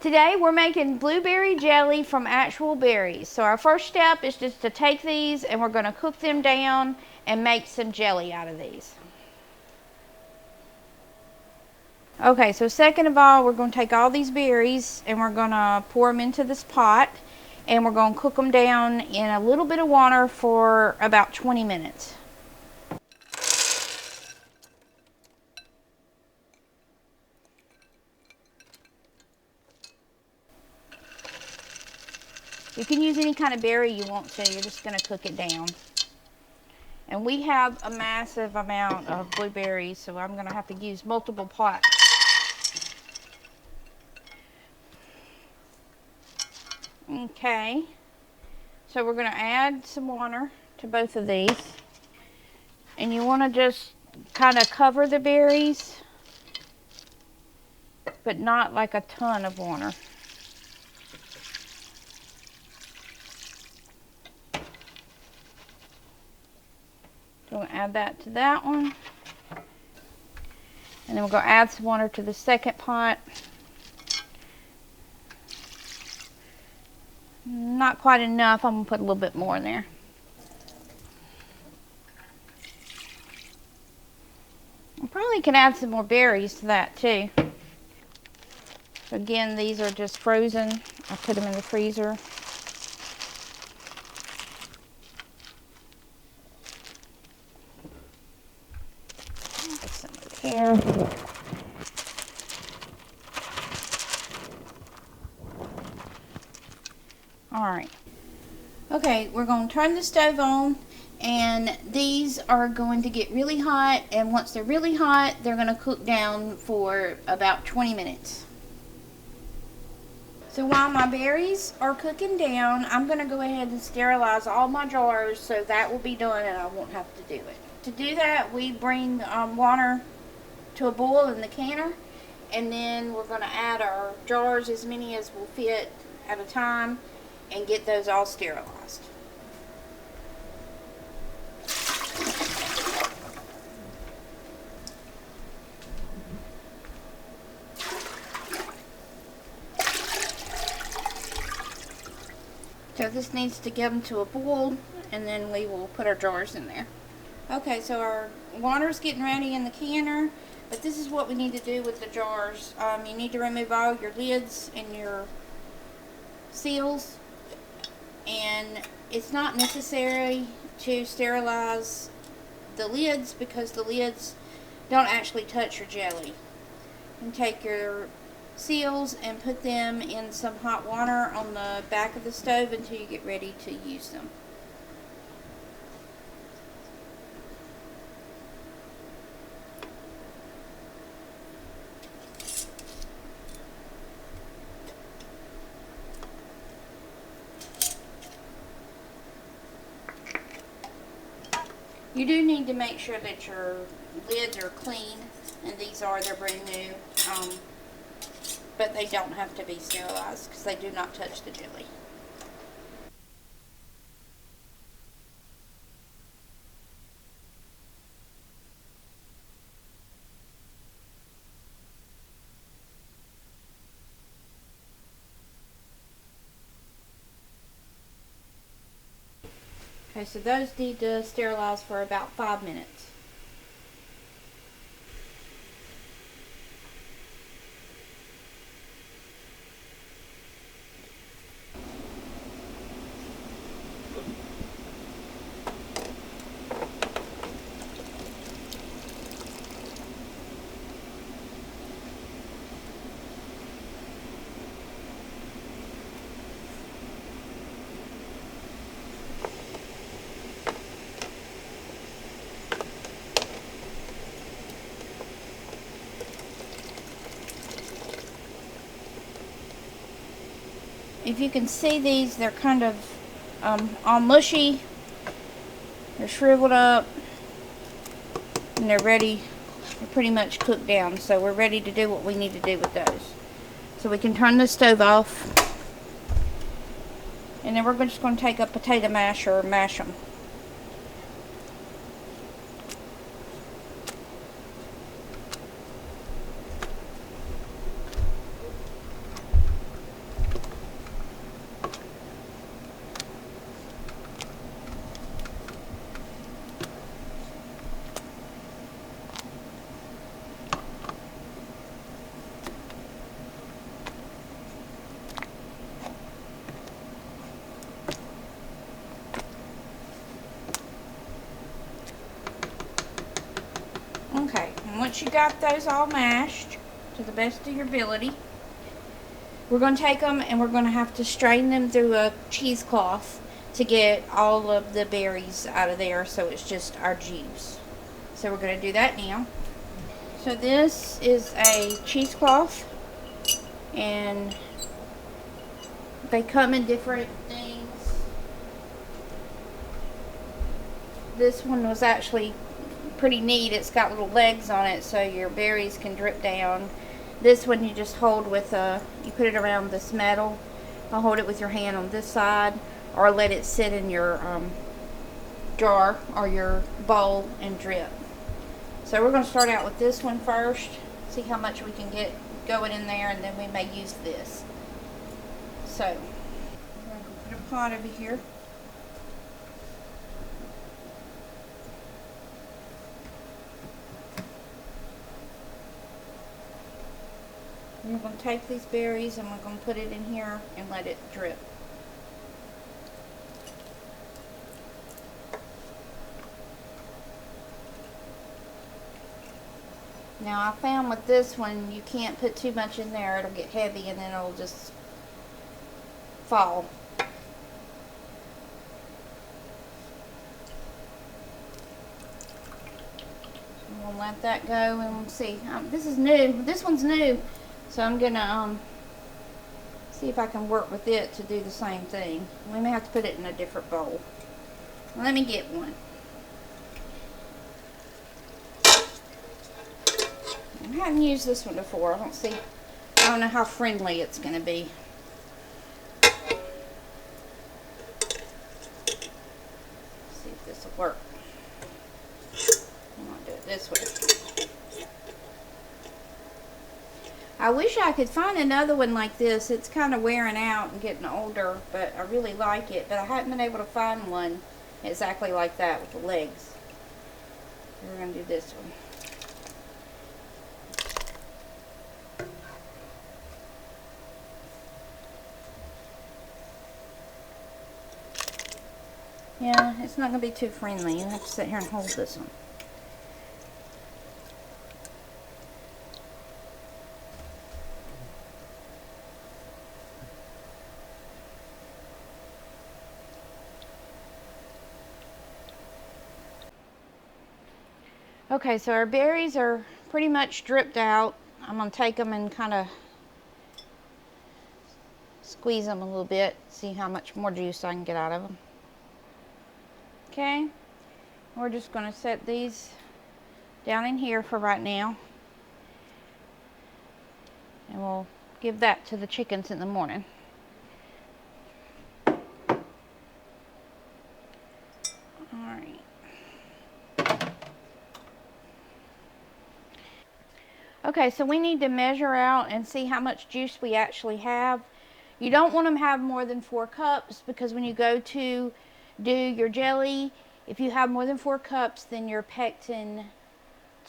Today we're making blueberry jelly from actual berries. So our first step is just to take these and we're going to cook them down and make some jelly out of these. Okay, so second of all, we're going to take all these berries and we're going to pour them into this pot and we're going to cook them down in a little bit of water for about 20 minutes. You can use any kind of berry you want to, you're just going to cook it down. And we have a massive amount of blueberries, so I'm going to have to use multiple pots. Okay, so we're going to add some water to both of these. And you want to just kind of cover the berries, but not like a ton of water. So we'll add that to that one. And then we're going to add some water to the second pot. Not quite enough. I'm going to put a little bit more in there. I probably can add some more berries to that too. Again, these are just frozen. I put them in the freezer. Put some here. Alright. Okay, we're going to turn the stove on and these are going to get really hot, and once they're really hot, they're going to cook down for about 20 minutes. So while my berries are cooking down, I'm going to go ahead and sterilize all my jars so that will be done and I won't have to do it. To do that, we bring water to a boil in the canner, and then we're going to add our jars, as many as will fit at a time, and get those all sterilized. So this needs to get them to a boil, and then we will put our jars in there. Okay, so our water's getting ready in the canner, but this is what we need to do with the jars. You need to remove all your lids and your seals, and it's not necessary to sterilize the lids because the lids don't actually touch your jelly. You can take your seals and put them in some hot water on the back of the stove until you get ready to use them. You do need to make sure that your lids are clean, and these are, they're brand new, but they don't have to be sterilized because they do not touch the jelly. Okay, so those need to sterilize for about 5 minutes. If you can see these, they're kind of all mushy. They're shriveled up, and they're ready. They're pretty much cooked down, so we're ready to do what we need to do with those. So we can turn the stove off, and then we're just going to take a potato masher and mash them. once you got those all mashed to the best of your ability, we're going to take them and we're going to have to strain them through a cheesecloth to get all of the berries out of there, so it's just our juice. So we're going to do that now. So this is a cheesecloth, and they come in different things. This one was actually pretty neat. It's got little legs on it so your berries can drip down. This one you just hold with you put it around this metal. I'll hold it with your hand on this side, or let it sit in your jar or your bowl and drip. So we're going to start out with this one first, see how much we can get going in there, and then we may use this. So we're going to put a pot over here. We're going to take these berries and we're going to put it in here and let it drip. Now I found with this one you can't put too much in there, it'll get heavy and then it'll just fall. I'm going to let that go and we'll see. This is new. This one's new. So I'm going to see if I can work with it to do the same thing. We may have to put it in a different bowl. Let me get one. I haven't used this one before. I don't know how friendly it's going to be. Let's see if this will work. I'm going to do it this way. I wish I could find another one like this. It's kind of wearing out and getting older, but I really like it. But I haven't been able to find one exactly like that with the legs. We're going to do this one. Yeah, it's not going to be too friendly. You have to sit here and hold this one. Okay, so our berries are pretty much dripped out. I'm going to take them and kind of squeeze them a little bit, see how much more juice I can get out of them. Okay, we're just going to set these down in here for right now. And we'll give that to the chickens in the morning. Alright. Okay, so we need to measure out and see how much juice we actually have. You don't want them to have more than 4 cups, because when you go to do your jelly, if you have more than 4 cups, then your pectin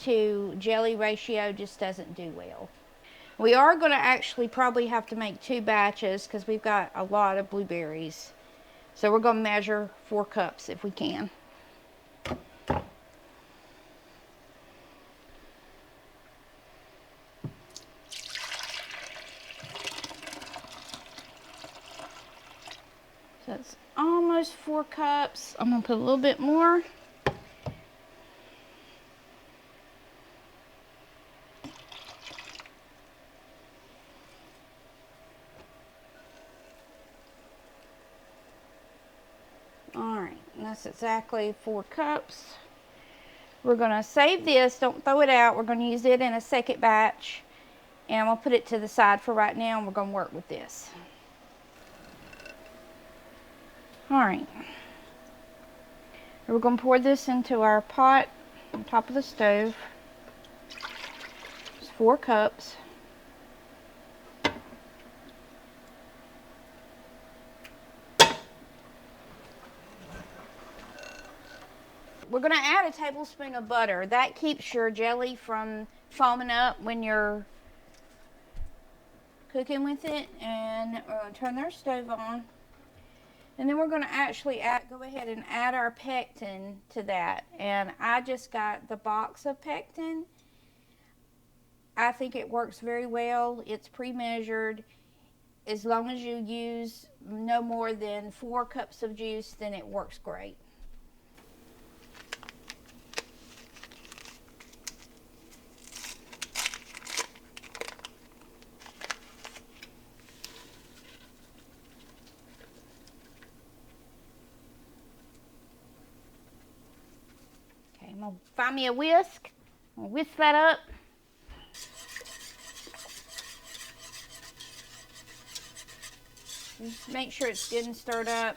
to jelly ratio just doesn't do well. We are going to actually probably have to make 2 batches because we've got a lot of blueberries. So we're going to measure 4 cups if we can. So it's almost 4 cups. I'm going to put a little bit more. Alright, that's exactly 4 cups. We're going to save this. Don't throw it out. We're going to use it in a second batch. And I'm going to put it to the side for right now, and we're going to work with this. Alright. We're going to pour this into our pot on top of the stove. It's 4 cups. We're going to add a tablespoon of butter. That keeps your jelly from foaming up when you're cooking with it. And we're going to turn our stove on. And then we're going to actually go ahead and add our pectin to that. And I just got the box of pectin. I think it works very well. It's pre-measured. As long as you use no more than 4 cups of juice, then it works great. Okay, I'm gonna find me a whisk. I'm gonna whisk that up. Just make sure it's good and stirred up.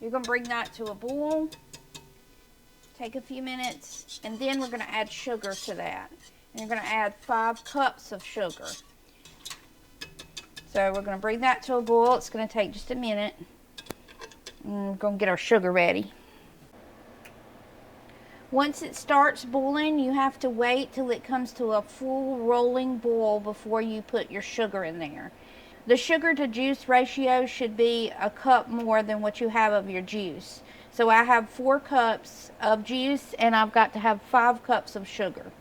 You're gonna bring that to a boil. Take a few minutes, and then we're gonna add sugar to that. And you're gonna add 5 cups of sugar. So we're gonna bring that to a boil. It's gonna take just a minute. And we're gonna get our sugar ready. Once it starts boiling, you have to wait till it comes to a full rolling boil before you put your sugar in there. The sugar to juice ratio should be a cup more than what you have of your juice. So I have 4 cups of juice and I've got to have 5 cups of sugar.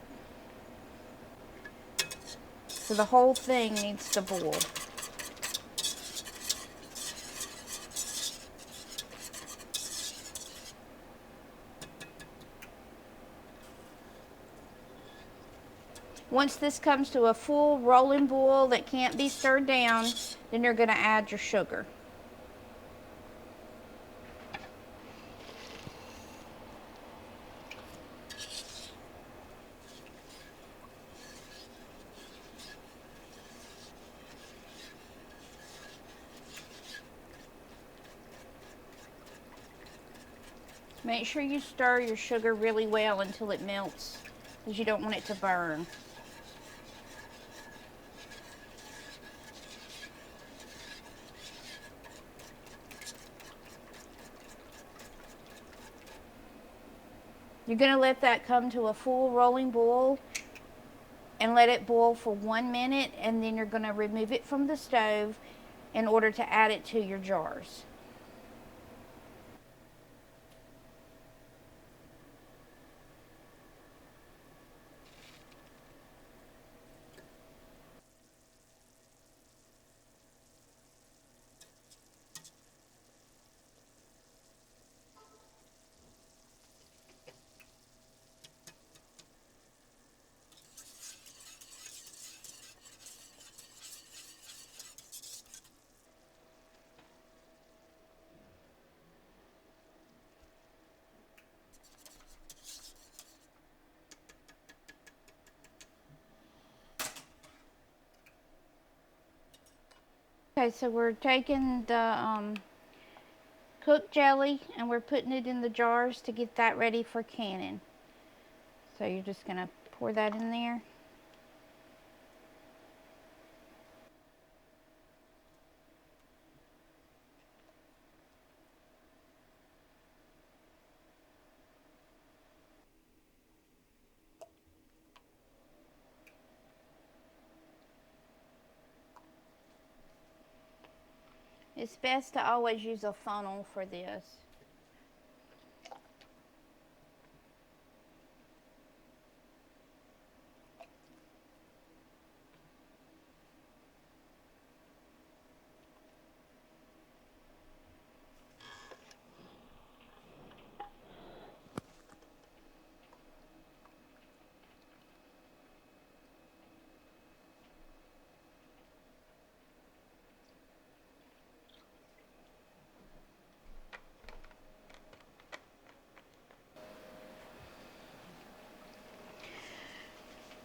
So the whole thing needs to boil. Once this comes to a full rolling boil that can't be stirred down, then you're going to add your sugar. Make sure you stir your sugar really well until it melts, because you don't want it to burn. You're going to let that come to a full rolling boil and let it boil for 1 minute, and then you're going to remove it from the stove in order to add it to your jars. Okay, so we're taking the cooked jelly and we're putting it in the jars to get that ready for canning. So you're just going to pour that in there. It's best to always use a funnel for this.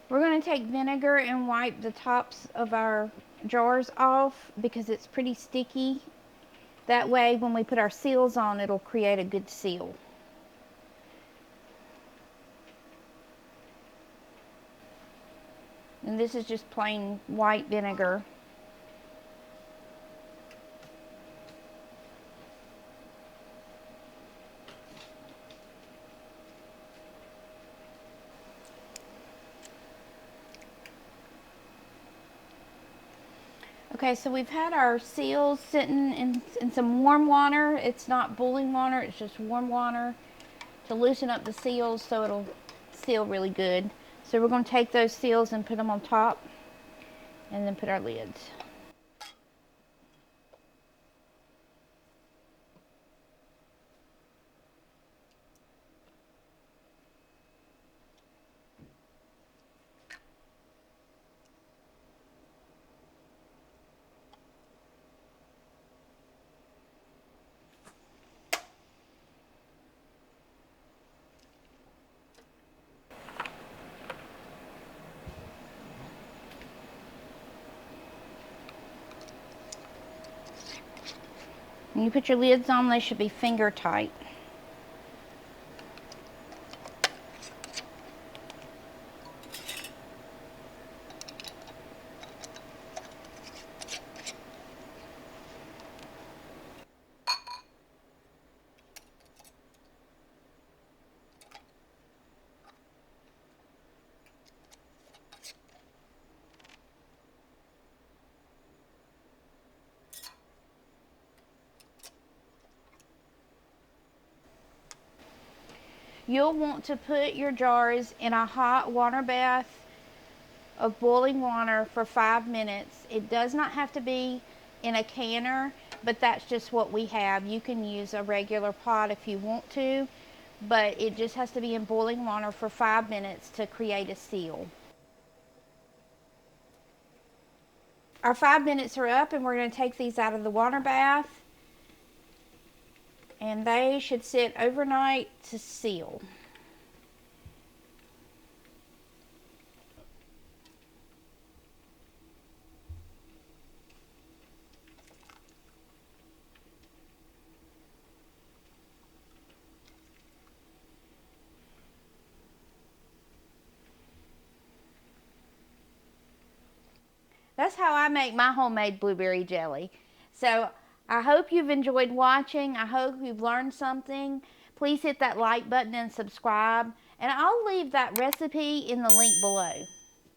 We're going to take vinegar and wipe the tops of our jars off because it's pretty sticky. That way when we put our seals on, it'll create a good seal. And this is just plain white vinegar. Okay, so we've had our seals sitting in some warm water. It's not boiling water, it's just warm water to loosen up the seals so it'll seal really good. So we're going to take those seals and put them on top and then put our lids. When you put your lids on, they should be finger tight. You'll want to put your jars in a hot water bath of boiling water for 5 minutes. It does not have to be in a canner, but that's just what we have. You can use a regular pot if you want to, but it just has to be in boiling water for 5 minutes to create a seal. Our 5 minutes are up, and we're going to take these out of the water bath, and they should sit overnight to seal. That's how I make my homemade blueberry jelly. So I hope you've enjoyed watching. I hope you've learned something. Please hit that like button and subscribe. And I'll leave that recipe in the link below.